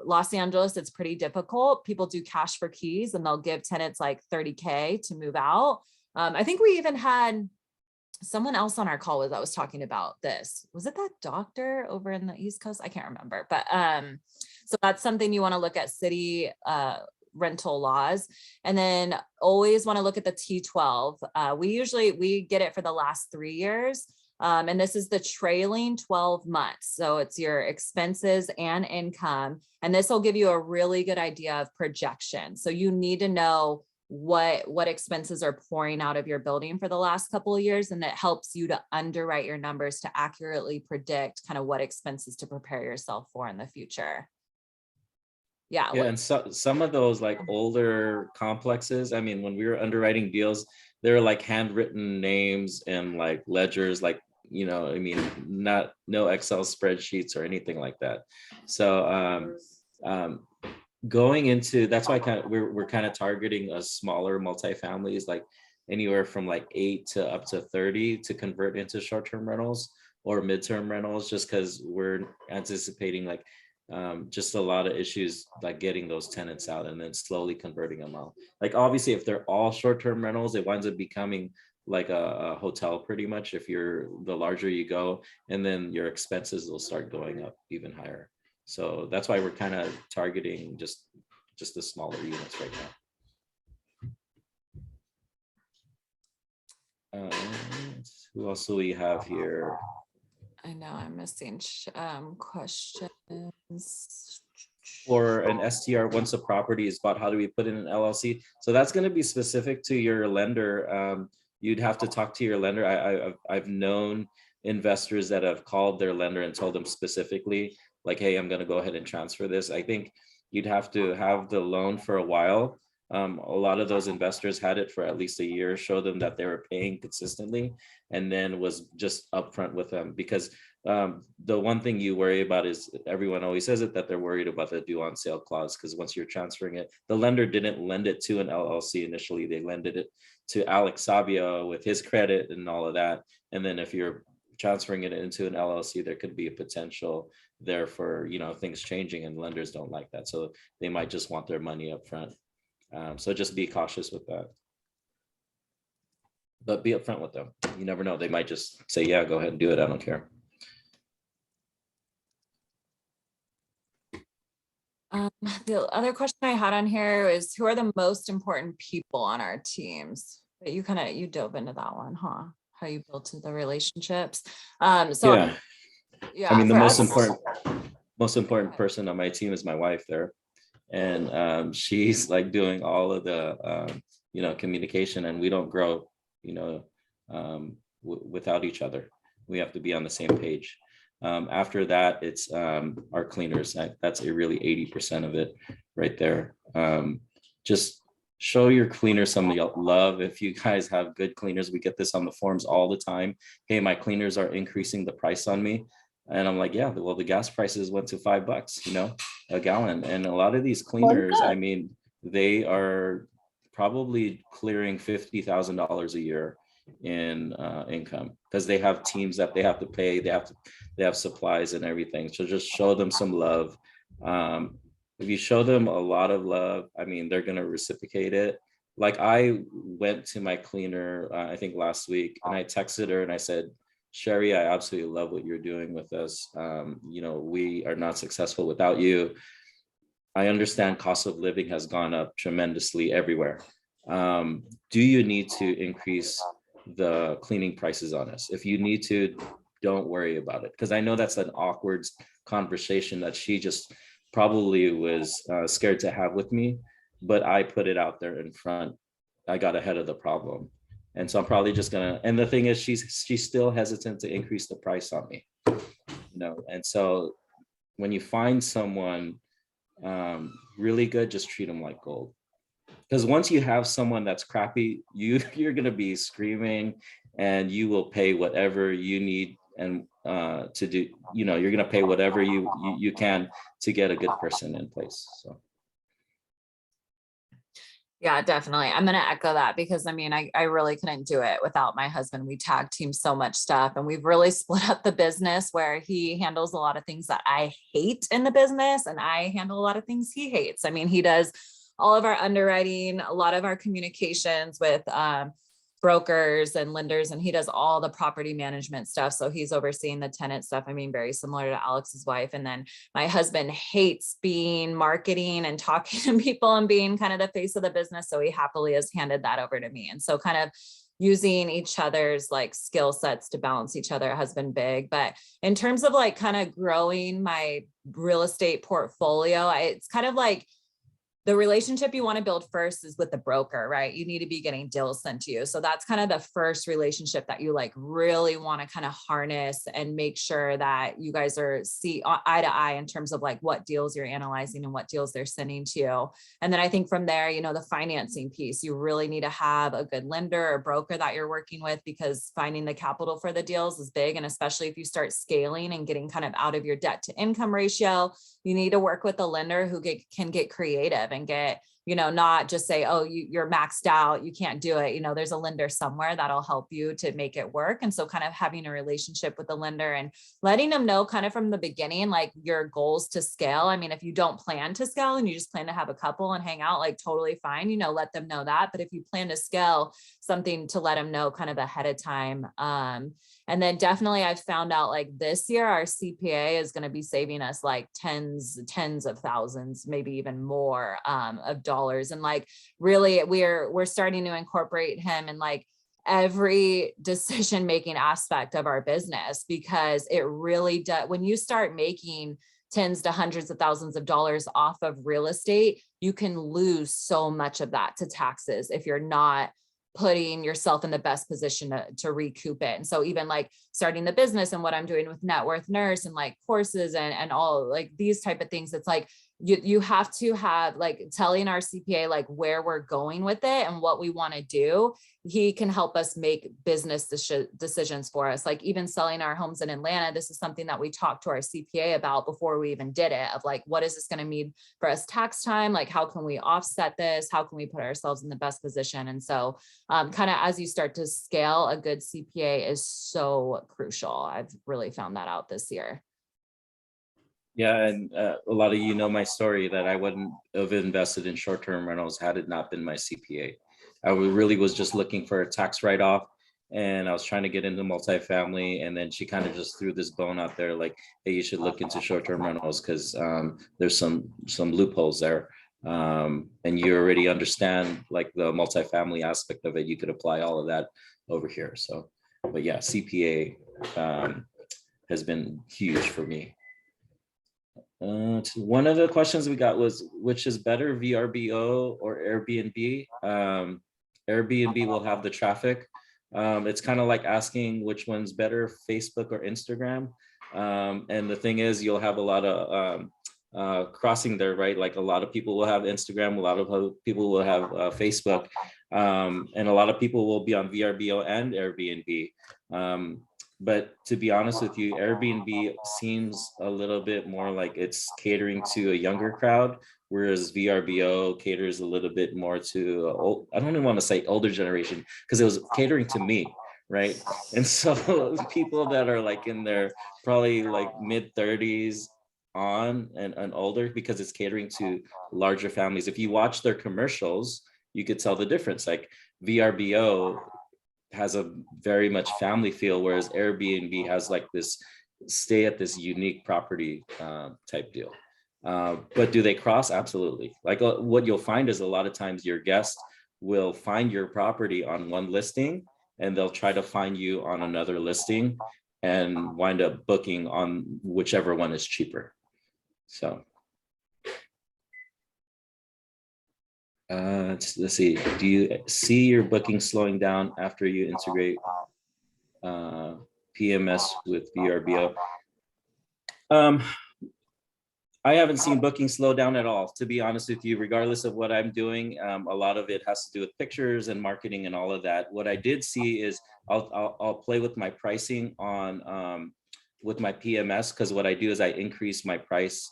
Los Angeles, it's pretty difficult. People do cash for keys, and they'll give tenants like $30K to move out. I think we even had someone else on our call that was talking about this. Was it that doctor over in the East Coast? I can't remember, but so that's something you want to look at, city rental laws. And then always want to look at the T12. We get it for the last 3 years. And this is the trailing 12 months. So it's your expenses and income. And this will give you a really good idea of projection. So you need to know what expenses are pouring out of your building for the last couple of years. And it helps you to underwrite your numbers to accurately predict kind of what expenses to prepare yourself for in the future. Yeah. And some of those like older complexes, I mean, when we were underwriting deals, there were like handwritten names and like ledgers, like, I mean, no Excel spreadsheets or anything like that. So going into, that's why we're kind of targeting a smaller multifamilies, like anywhere from like 8 to up to 30 to convert into short-term rentals or midterm rentals, just because we're anticipating like just a lot of issues like getting those tenants out and then slowly converting them out. Like obviously if they're all short-term rentals, it winds up becoming like a hotel pretty much if you're the larger you go, and then your expenses will start going up even higher. So that's why we're kind of targeting just the smaller units right now. Who else do we have here? I know I'm missing questions. For an STR, once a property is bought, how do we put in an LLC? So that's going to be specific to your lender. You'd have to talk to your lender. I've known investors that have called their lender and told them specifically, like, hey, I'm going to go ahead and transfer this. I think you'd have to have the loan for a while. A lot of those investors had it for at least a year, show them that they were paying consistently, and then was just upfront with them. Because the one thing you worry about is, everyone always says it, that they're worried about the due on sale clause, because once you're transferring it, the lender didn't lend it to an LLC initially, they lended it to Alex Sabio with his credit and all of that. And then if you're transferring it into an LLC, there could be a potential there for things changing, and lenders don't like that, so they might just want their money up front. So just be cautious with that, but be upfront with them. You never know, they might just say, yeah, go ahead and do it, I don't care. The other question I had on here is, who are the most important people on our teams? But you dove into that one, huh? How you built the relationships. Yeah. I mean, the most important person on my team is my wife there. And she's like doing all of the, communication, and we don't grow, without each other. We have to be on the same page. After that, it's our cleaners. That's really 80% of it right there. Just show your cleaners some love. If you guys have good cleaners, we get this on the forums all the time. Hey, my cleaners are increasing the price on me. And I'm like, yeah, well, the gas prices went to $5, a gallon. And a lot of these cleaners, I mean, they are probably clearing $50,000 a year in income, because they have teams that they have to pay, they have supplies and everything. So just show them some love. If you show them a lot of love, I mean, they're going to reciprocate it. Like I went to my cleaner, I think last week, and I texted her and I said, Sherry, I absolutely love what you're doing with us. We are not successful without you. I understand cost of living has gone up tremendously everywhere. Do you need to increase the cleaning prices on us? If you need to, don't worry about it. Because I know that's an awkward conversation that she just probably was scared to have with me, but I put it out there in front. I got ahead of the problem. And so I'm probably just gonna, and the thing is, she's still hesitant to increase the price on me, and so when you find someone really good, just treat them like gold. Because once you have someone that's crappy, you're gonna be screaming, and you will pay whatever you need and to do. You're gonna pay whatever you can to get a good person in place. So. Yeah, definitely. I'm going to echo that because I mean, I really couldn't do it without my husband. We tag team so much stuff, and we've really split up the business where he handles a lot of things that I hate in the business and I handle a lot of things he hates. I mean, he does all of our underwriting, a lot of our communications with brokers and lenders, and he does all the property management stuff. So he's overseeing the tenant stuff. I mean, very similar to Alex's wife. And then my husband hates being marketing and talking to people and being kind of the face of the business. So he happily has handed that over to me. And so kind of using each other's like skill sets to balance each other has been big. But in terms of like kind of growing my real estate portfolio, it's kind of like the relationship you want to build first is with the broker, right? You need to be getting deals sent to you. So that's kind of the first relationship that you like really want to kind of harness and make sure that you guys are see eye to eye in terms of like what deals you're analyzing and what deals they're sending to you. And then I think from there, the financing piece, you really need to have a good lender or broker that you're working with, because finding the capital for the deals is big. And especially if you start scaling and getting kind of out of your debt to income ratio, you need to work with a lender who can get creative and get, not just say, oh, you're maxed out, you can't do it. There's a lender somewhere that'll help you to make it work. And so kind of having a relationship with the lender and letting them know kind of from the beginning, like your goals to scale. I mean, if you don't plan to scale and you just plan to have a couple and hang out, like totally fine, let them know that. But if you plan to scale, something to let them know kind of ahead of time. And then definitely I've found out like this year, our CPA is going to be saving us like tens of thousands, maybe even more of dollars. And like, really, we're starting to incorporate him in like every decision-making aspect of our business, because it really does. When you start making tens to hundreds of thousands of dollars off of real estate, you can lose so much of that to taxes if you're not putting yourself in the best position to recoup it. And so even like starting the business and what I'm doing with Net Worth Nurse and like courses and all like these type of things, it's like you have to have like telling our CPA like where we're going with it and what we want to do. He can help us make business decisions for us. Like even selling our homes in Atlanta, this is something that we talked to our CPA about before we even did it, of like, what is this going to mean for us tax time? Like, how can we offset this? How can we put ourselves in the best position? And so kind of as you start to scale, a good CPA is so crucial. I've really found that out this year. Yeah, and a lot of my story, that I wouldn't have invested in short-term rentals had it not been my CPA. I really was just looking for a tax write-off, and I was trying to get into multifamily, and then she kind of just threw this bone out there like, hey, you should look into short-term rentals because there's some loopholes there. And you already understand like the multifamily aspect of it. You could apply all of that over here. So, but yeah, CPA has been huge for me. One of the questions we got was, which is better, VRBO or Airbnb? Airbnb will have the traffic. It's kind of like asking which one's better, Facebook or Instagram. And the thing is, you'll have a lot of crossing there, right? Like a lot of people will have Instagram, a lot of people will have Facebook, and a lot of people will be on VRBO and Airbnb. But to be honest with you, Airbnb seems a little bit more like it's catering to a younger crowd, whereas VRBO caters a little bit more to, I don't even want to say older generation, because it was catering to me, right? And so people that are like in their probably like mid 30s on and older, because it's catering to larger families. If you watch their commercials, you could tell the difference. Like VRBO has a very much family feel, whereas Airbnb has like this stay at this unique property type deal. But do they cross? Absolutely. Like what you'll find is a lot of times your guest will find your property on one listing and they'll try to find you on another listing and wind up booking on whichever one is cheaper. So let's see. Do you see your booking slowing down after you integrate PMS with VRBO? I haven't seen booking slow down at all, to be honest with you, regardless of what I'm doing. A lot of it has to do with pictures and marketing and all of that. What I did see is I'll play with my pricing on with my PMS, because what I do is I increase my price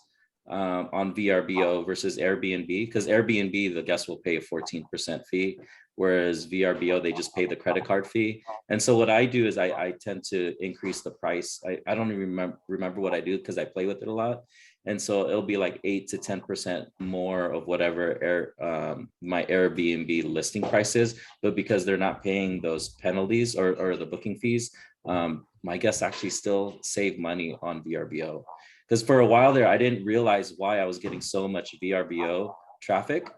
on VRBO versus Airbnb, because Airbnb, the guest will pay a 14% fee, whereas VRBO, they just pay the credit card fee. And so what I do is I tend to increase the price. I don't even remember what I do because I play with it a lot. And so it'll be like 8 to 10% more of whatever my Airbnb listing price is. But because they're not paying those penalties or the booking fees, my guests actually still save money on VRBO. Because for a while there, I didn't realize why I was getting so much VRBO traffic.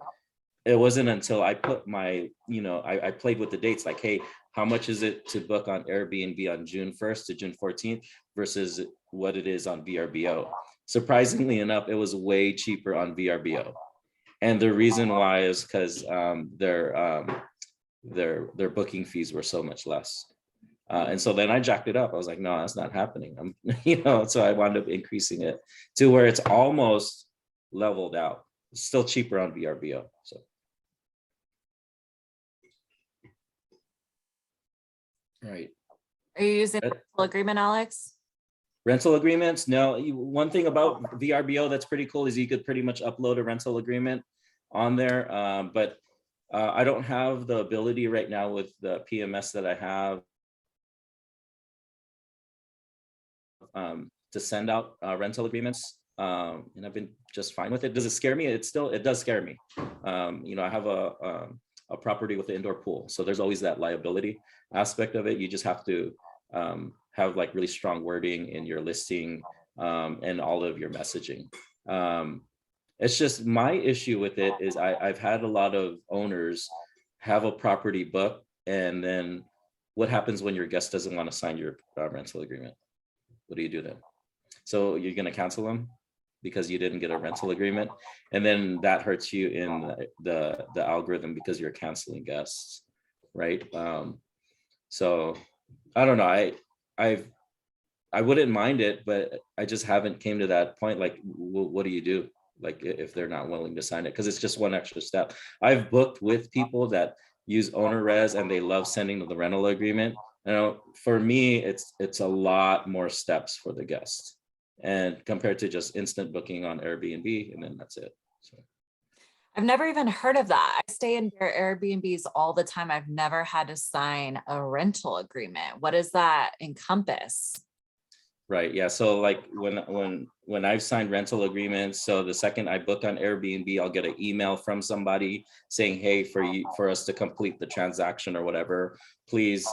It wasn't until I put my, I played with the dates, like, hey, how much is it to book on Airbnb on June 1st to June 14th versus what it is on VRBO? Surprisingly enough, it was way cheaper on VRBO. And the reason why is because their booking fees were so much less. And so then I jacked it up. I was like, no, that's not happening. So I wound up increasing it to where it's almost leveled out. It's still cheaper on VRBO. So. All right. Are you using a rental agreement, Alex? Rental agreements? No. One thing about VRBO that's pretty cool is you could pretty much upload a rental agreement on there. But I don't have the ability right now with the PMS that I have to send out rental agreements. And I've been just fine with it. Does it scare me? It does scare me. I have a property with an indoor pool. So there's always that liability aspect of it. You just have to have like really strong wording in your listing and all of your messaging. It's just my issue with it is I've had a lot of owners have a property book, and then what happens when your guest doesn't want to sign your rental agreement? What do you do then? So you're going to cancel them because you didn't get a rental agreement, and then that hurts you in the algorithm because you're canceling guests, right? So I don't know. I wouldn't mind it, but I just haven't came to that point. Like, what do you do? Like if they're not willing to sign it, because it's just one extra step. I've booked with people that use owner res and they love sending the rental agreement. For me, it's a lot more steps for the guest, and compared to just instant booking on Airbnb, and then that's it. So I've never even heard of that. I stay in their Airbnbs all the time. I've never had to sign a rental agreement. What does that encompass? right, yeah. So like when I've signed rental agreements, so the second I book on Airbnb, I'll get an email from somebody saying, hey, for us to complete the transaction or whatever, please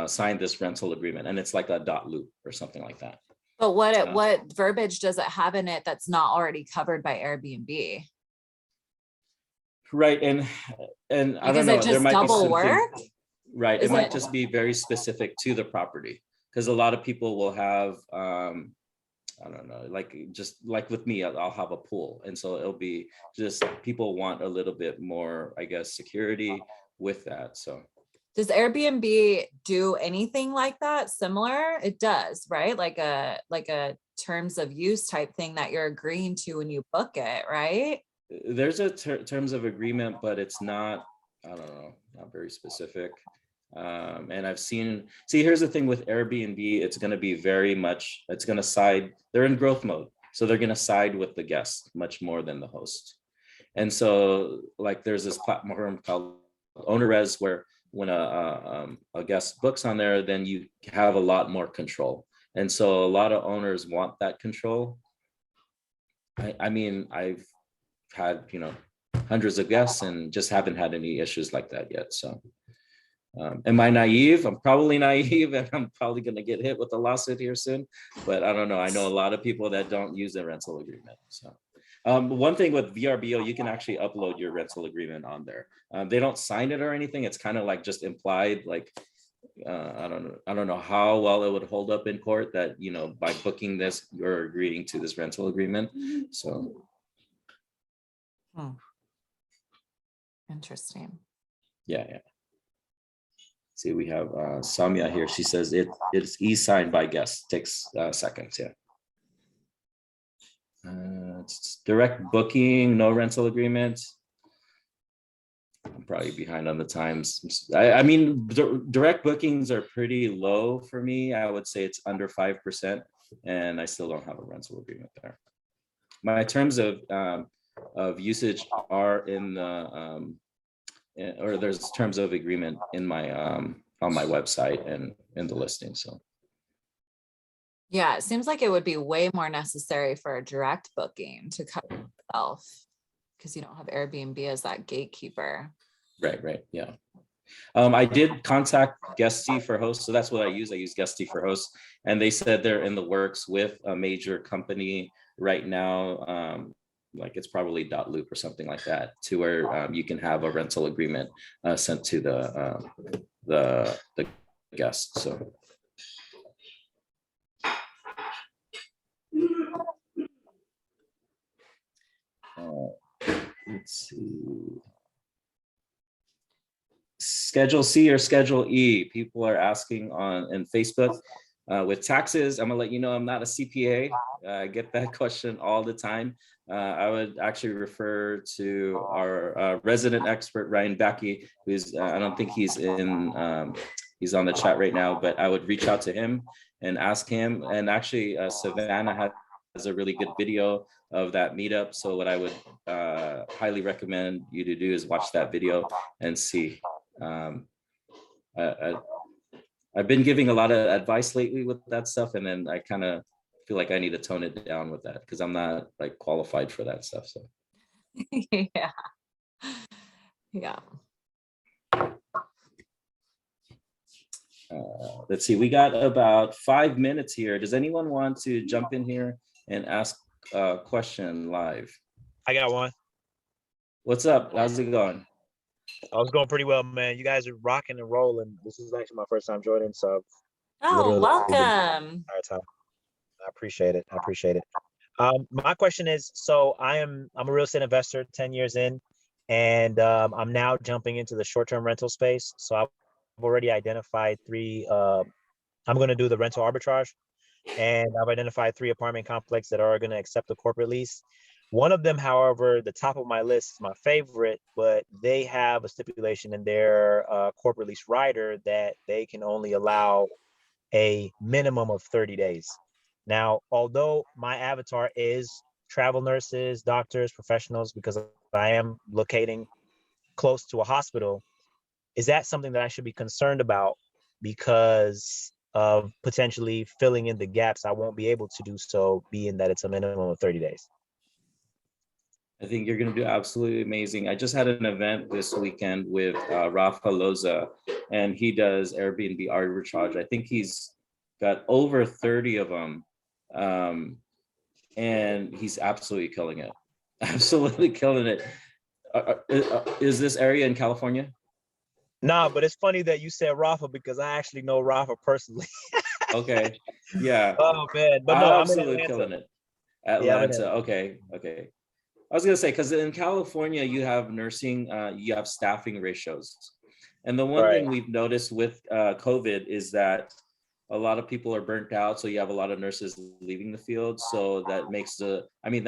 sign this rental agreement. And it's like a dot loop or something like that. But what verbiage does it have in it that's not already covered by Airbnb? Right, and I don't know. Is it just double work? Right, it might just be very specific to the property, because a lot of people will have I don't know, like just like with me, I'll have a pool, and so it'll be just people want a little bit more, I guess, security with that. So does Airbnb do anything like that? Similar? It does, right? Like a terms of use type thing that you're agreeing to when you book it, right? There's a terms of agreement, but it's not, I don't know, not very specific. And I've seen, here's the thing with Airbnb, it's going to be very much, it's going to side, they're in growth mode. So they're going to side with the guest much more than the host. And so like there's this platform called OwnerRes where when a guest books on there, then you have a lot more control. And so a lot of owners want that control. I mean, I've had, hundreds of guests and just haven't had any issues like that yet. So Am I naive? I'm probably naive, and I'm probably going to get hit with a lawsuit here soon. But I don't know. I know a lot of people that don't use a rental agreement. So one thing with VRBO, you can actually upload your rental agreement on there. They don't sign it or anything. It's kind of like just implied, like I don't know how well it would hold up in court that, you know, by booking this, you're agreeing to this rental agreement. So Interesting. yeah. See, we have Samia here. She says it's e-signed by guests. Takes seconds. Yeah. It's direct booking, no rental agreement. I'm probably behind on the times. I mean, direct bookings are pretty low for me. I would say it's under 5%, and I still don't have a rental agreement there. My terms of usage are in the or there's terms of agreement in my on my website and in the listing. So Yeah, it seems like it would be way more necessary for a direct booking to cover itself because you don't have Airbnb as that gatekeeper. right, yeah. I did contact Guesty for hosts, so that's what I use. I use Guesty for hosts, and they said they're in the works with a major company right now. Like it's probably .loop or something like that, to where you can have a rental agreement sent to the guest. So let's see. Schedule C or Schedule E, people are asking on in Facebook. With taxes, I'm gonna let you know I'm not a CPA. I get that question all the time. I would actually refer to our resident expert, Ryan Backey, who's, I don't think he's he's on the chat right now, but I would reach out to him and ask him. And actually, Savannah has a really good video of that meetup. So what I would highly recommend you to do is watch that video and see. I've been giving a lot of advice lately with that stuff, and then I kind of feel like I need to tone it down with that because I'm not like qualified for that stuff. So yeah. Let's see, we got about 5 minutes here. Does anyone want to jump in here and ask a question live? I got one. What's up? How's it going? I was going pretty well, man. You guys are rocking and rolling. This is actually my first time joining, so Oh, literally welcome. entire time. I appreciate it. I appreciate it. My question is, so I'm a real estate investor, 10 years in, and I'm now jumping into the short-term rental space. So I've already identified three. I'm going to do the rental arbitrage, and I've identified 3 apartment complexes that are going to accept the corporate lease. One of them, however, the top of my list is my favorite, but they have a stipulation in their corporate lease rider that they can only allow a minimum of 30 days. Now, although my avatar is travel nurses, doctors, professionals, because I am locating close to a hospital, is that something that I should be concerned about because of potentially filling in the gaps? I won't be able to do so, being that it's a minimum of 30 days. I think you're going to do absolutely amazing. I just had an event this weekend with Rafa Loza, and he does Airbnb arbitrage. I think he's got over 30 of them, and he's absolutely killing it. Absolutely killing it. Is this area in California? No, but it's funny that you said Rafa because I actually know Rafa personally. Okay, yeah. Oh man, but no, I'm in absolutely Atlanta. killing it. Yeah, I'm in Atlanta. Okay. I was gonna say, because in California you have nursing, you have staffing ratios, and the one thing we've noticed with COVID is that a lot of people are burnt out. So you have a lot of nurses leaving the field. So that makes I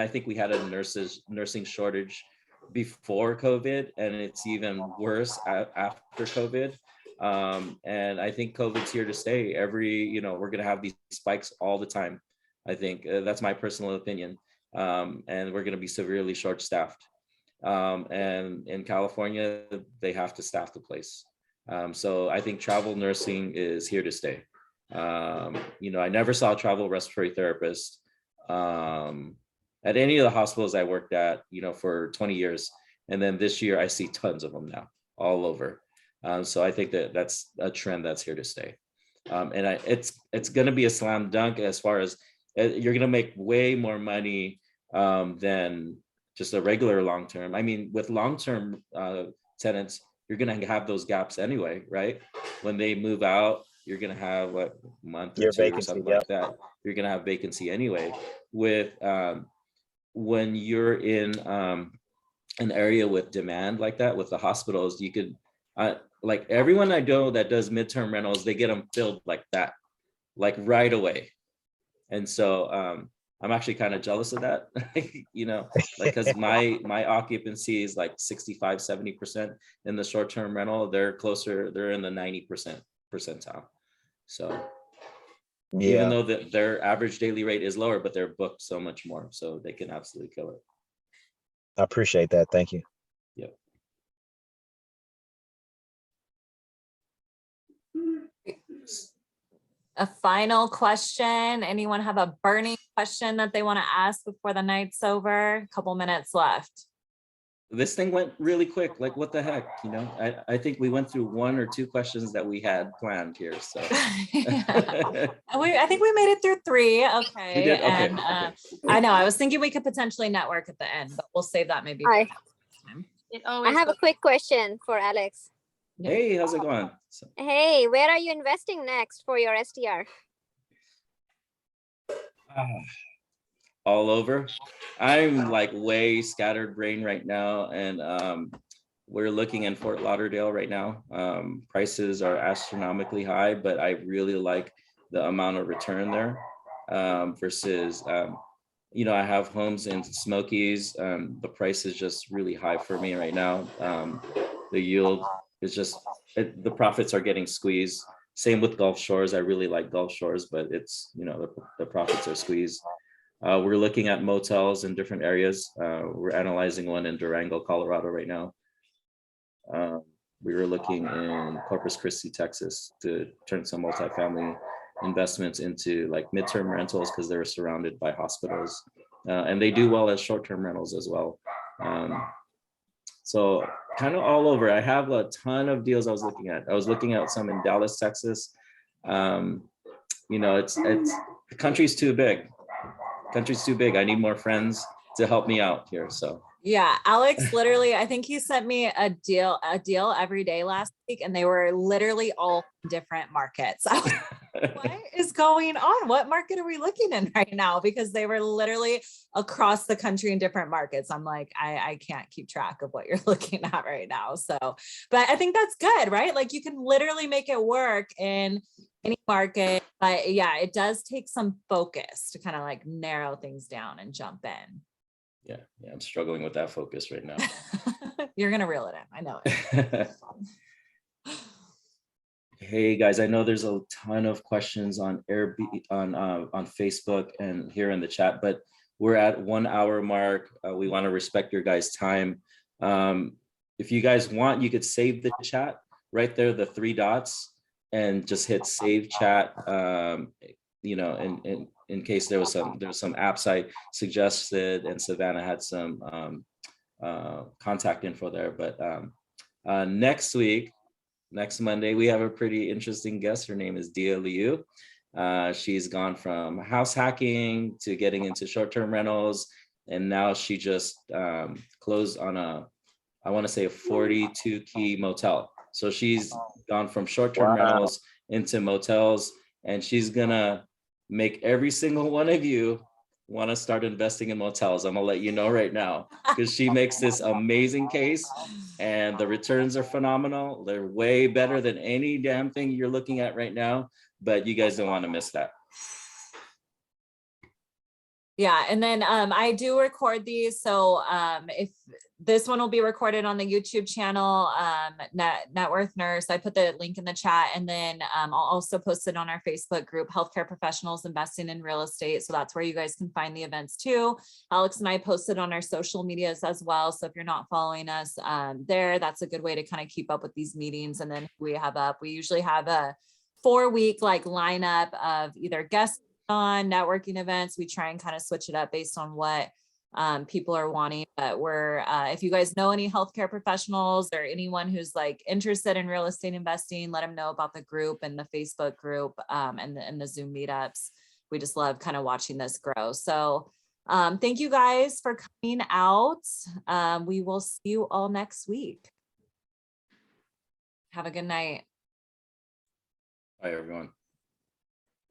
think we had a nursing shortage before COVID, and it's even worse after COVID. And I think COVID's here to stay. We're gonna have these spikes all the time. I think that's my personal opinion. And we're going to be severely short-staffed. And in California, they have to staff the place. So I think travel nursing is here to stay. I never saw a travel respiratory therapist at any of the hospitals I worked at, for 20 years. And then this year, I see tons of them now, all over. So I think that that's a trend that's here to stay. And it's going to be a slam dunk as far as you're going to make way more money than just a regular long term. I mean, with long term tenants, you're going to have those gaps anyway, right? When they move out, you're going to have what, a month or Your two or vacancy, something yep. like that. You're going to have vacancy anyway. With when you're in an area with demand like that, with the hospitals, you could like everyone I know that does midterm rentals, they get them filled like that, like right away. And so I'm actually kind of jealous of that, you know, like, because my occupancy is like 65, 70% in the short-term rental. They're closer, they're in the 90% percentile. So even Yeah, though their average daily rate is lower, but they're booked so much more, so they can absolutely kill it. I appreciate that. Thank you. Yep. A final question. Anyone have a burning question that they want to ask before the night's over? A couple minutes left. This thing went really quick. Like, what the heck, you know? I think we went through 1 or 2 questions that we had planned here. So I think we made it through 3. Okay. we did. Okay. And Okay. I know I was thinking we could potentially network at the end, but we'll save that maybe for Hi. next time. I have a quick question for Alex. Hey, how's it going? So, Hey, where are you investing next for your STR? all over. I'm like way scattered brain right now, and we're looking in Fort Lauderdale right now. Prices are astronomically high, but I really like the amount of return there versus you know, I have homes in Smokies. The price is just really high for me right now. The yield is just, the profits are getting squeezed. Same with Gulf Shores. I really like Gulf Shores, but it's, you know, the profits are squeezed. We're looking at motels in different areas. We're analyzing one in Durango, Colorado right now. We were looking in Corpus Christi, Texas to turn some multifamily investments into like midterm rentals because they're surrounded by hospitals. And they do well as short-term rentals as well. So kind of all over. I have a ton of deals I was looking at. I was looking at some in Dallas, Texas. You know, it's the country's too big. Country's too big. I need more friends to help me out here. So Yeah, Alex literally, I think he sent me a deal every day last week, and they were literally all different markets. I was like, what is going on? What market are we looking in right now? Because they were literally across the country in different markets. I'm like, I can't keep track of what you're looking at right now. So, but I think that's good, right? Like you can literally make it work in any market. But yeah, it does take some focus to kind of like narrow things down and jump in. yeah, I'm struggling with that focus right now. You're gonna reel it in. I know it. Hey guys, I know there's a ton of questions on on Facebook and here in the chat, but we're at 1 hour mark. We want to respect your guys' time. If you guys want, you could save the chat right there, the 3 dots, and just hit save chat. You know, in case there was some apps I suggested, and Savannah had some contact info there. But next week, next Monday, we have a pretty interesting guest. Her name is Dia Liu. She's gone from house hacking to getting into short-term rentals, and now she just closed on I want to say a 42 key motel. So she's gone from short-term rentals into motels, and she's gonna make every single one of you want to start investing in motels. I'm gonna let you know right now, because she makes this amazing case and the returns are phenomenal. They're way better than any damn thing you're looking at right now, but you guys don't want to miss that. Yeah, and then I do record these, so if this one will be recorded on the YouTube channel, Net Worth Nurse. I put the link in the chat, and then I'll also post it on our Facebook group, Healthcare Professionals Investing in Real Estate. So that's where you guys can find the events too. Alex and I posted on our social medias as well. So if you're not following us there, that's a good way to kind of keep up with these meetings. And then we usually have a 4-week like lineup of either guests on networking events. We try and kind of switch it up based on what people are wanting, but we're, if you guys know any healthcare professionals or anyone who's like interested in real estate investing, let them know about the group and the Facebook group, and the Zoom meetups. We just love kind of watching this grow. So thank you guys for coming out. We will see you all next week. Have a good night. Bye, everyone.